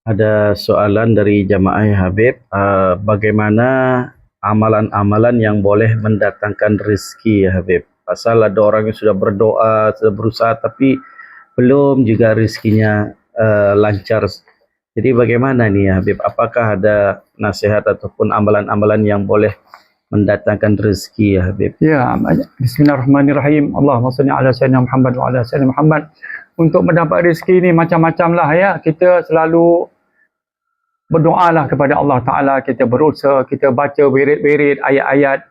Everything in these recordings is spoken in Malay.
Ada soalan dari jamaah Habib, bagaimana amalan-amalan yang boleh mendatangkan rezeki ya Habib? Pasal ada orang yang sudah berdoa, sudah berusaha tapi belum juga rezekinya lancar. Jadi bagaimana nih ya Habib? Apakah ada nasihat ataupun amalan-amalan yang boleh mendatangkan rezeki ya Habib? Ya, bismillahirrahmanirrahim. Allahumma salli ala sayyidina Muhammad wa ala sayyidina Muhammad. Untuk mendapat rezeki ni macam-macam lah ya. Kita selalu berdoalah kepada Allah Ta'ala. Kita berusaha, kita baca wirid-wirid, ayat-ayat.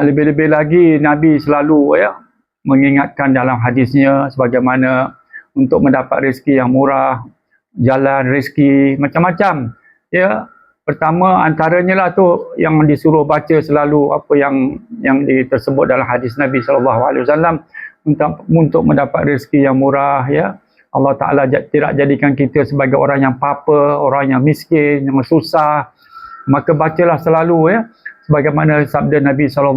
Lebih-lebih lagi Nabi selalu ya mengingatkan dalam hadisnya sebagaimana untuk mendapat rezeki yang murah, jalan rezeki macam-macam. Ya, pertama antaranya lah tu yang disuruh baca selalu apa yang tersebut dalam hadis Nabi SAW untuk mendapat rezeki yang murah ya. Allah Ta'ala tidak jadikan kita sebagai orang yang papa, orang yang miskin, yang susah. Maka bacalah selalu ya. Sebagaimana sabda Nabi SAW,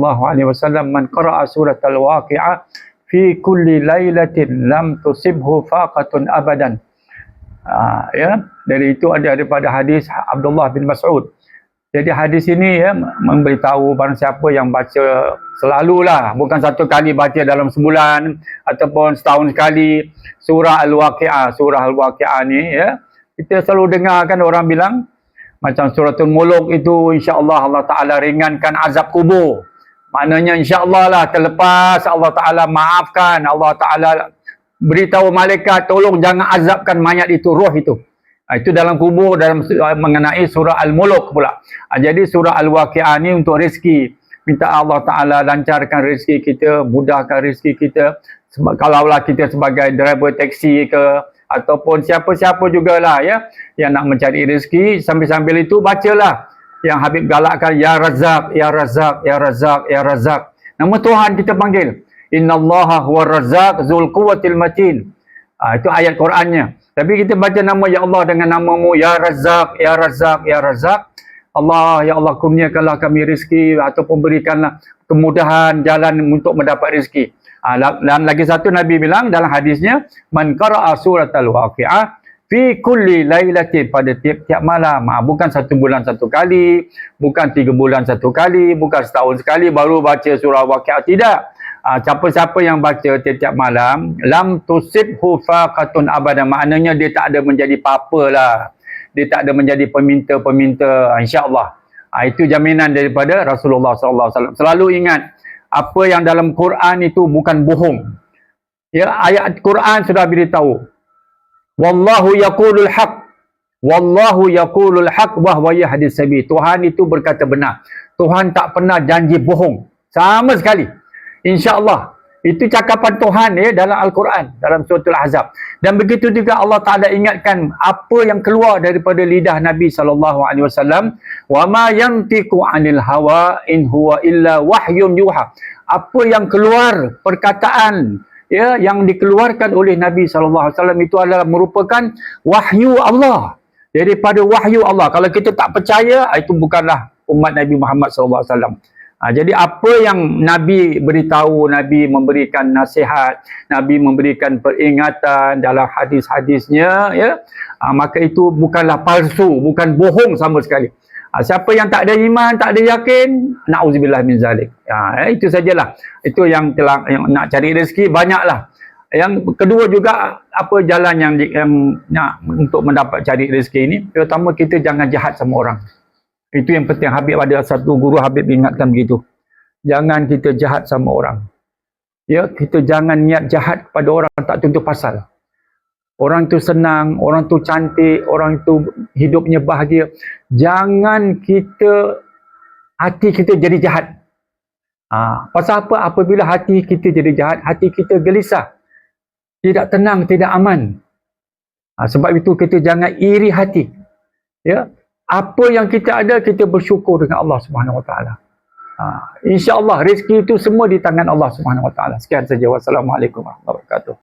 man qara'a surat al-waqi'ah fi kulli laylatin lam tusibhu faqatun abadan. Ya, dari itu ada daripada hadis Abdullah bin Mas'ud. Jadi hadis ini ya memberitahu barang siapa yang baca selalulah, bukan satu kali baca dalam sebulan ataupun setahun sekali surah Al-Waqi'ah. Surah Al-Waqi'ah ni ya, kita selalu dengar kan orang bilang macam suratul Mulk itu insya-Allah Allah Taala ringankan azab kubur. Maknanya insya-Allah lah terlepas, Allah Taala maafkan, Allah Taala beritahu malaikat tolong jangan azabkan mayat itu, roh itu. Itu dalam kubur, dalam mengenai surah Al-Mulk pula. Jadi surah Al-Waqi'ah ni untuk rezeki. Minta Allah Ta'ala lancarkan rezeki kita, mudahkan rezeki kita. Kalaulah kita sebagai driver taksi ke, ataupun siapa-siapa jugalah ya, yang nak mencari rezeki, sambil-sambil itu bacalah yang Habib galakkan, Ya Razak, Ya Razak, Ya Razak, Ya Razak. Nama Tuhan kita panggil. Innallaha huwa Razak Zul Quwwatil Matin. Itu ayat Qurannya. Tapi kita baca nama Ya Allah dengan namamu, Ya Razak, Ya Razak, Ya Razak. Allah, Ya Allah kurniakanlah kami rezeki ataupun berikanlah kemudahan jalan untuk mendapat rezeki. Dan lagi satu Nabi bilang dalam hadisnya, man qara'a suratal waqi'ah fi kulli lailatin, pada tiap-tiap malam. Bukan satu bulan satu kali, bukan 3 bulan satu kali, bukan setahun sekali baru baca surah waqi'ah, tidak. Siapa-siapa yang baca tiap-tiap malam, lam tusibhu faqatun abada, maknanya dia tak ada menjadi apa-apa lah, dia tak ada menjadi peminta-peminta, insya-Allah. Itu jaminan daripada Rasulullah SAW. Selalu ingat, apa yang dalam Quran itu bukan bohong. Ya, ayat Quran sudah beritahu, wallahu yaqulul haq, wallahu yaqulul haq wa huwa yahdis sabil. Tuhan itu berkata benar. Tuhan tak pernah janji bohong sama sekali. InsyaAllah. Itu cakapan Tuhan ya dalam Al-Quran, dalam surah Al-Ahzab. Dan begitu juga Allah Ta'ala ingatkan apa yang keluar daripada lidah Nabi SAW. Wa ma yantiqu 'anil hawa in huwa illa wahyun yuha. Apa yang keluar perkataan ya yang dikeluarkan oleh Nabi SAW itu adalah merupakan wahyu Allah. Daripada wahyu Allah. Kalau kita tak percaya, itu bukanlah umat Nabi Muhammad SAW. Jadi apa yang Nabi beritahu, Nabi memberikan nasihat, Nabi memberikan peringatan dalam hadis-hadisnya ya, maka itu bukanlah palsu, bukan bohong sama sekali. Siapa yang tak ada iman, tak ada yakin, na'udzubillah min zalik. Itu sajalah. Itu yang nak cari rezeki banyaklah. Yang kedua juga apa jalan yang nak untuk mendapat cari rezeki ini, pertama kita jangan jahat sama orang. Itu yang penting. Habib ada satu guru Habib ingatkan begitu. Jangan kita jahat sama orang. Ya, kita jangan niat jahat kepada orang tak tentu pasal. Orang tu senang, orang tu cantik, orang tu hidupnya bahagia. Jangan kita hati kita jadi jahat. Pasal apa? Apabila hati kita jadi jahat, hati kita gelisah, tidak tenang, tidak aman. Sebab itu kita jangan iri hati. Ya. Apa yang kita ada, kita bersyukur dengan Allah Subhanahu Wa Taala. InsyaAllah rezeki itu semua di tangan Allah Subhanahu Wa Taala. Sekian saja. Wassalamualaikum warahmatullahi wabarakatuh.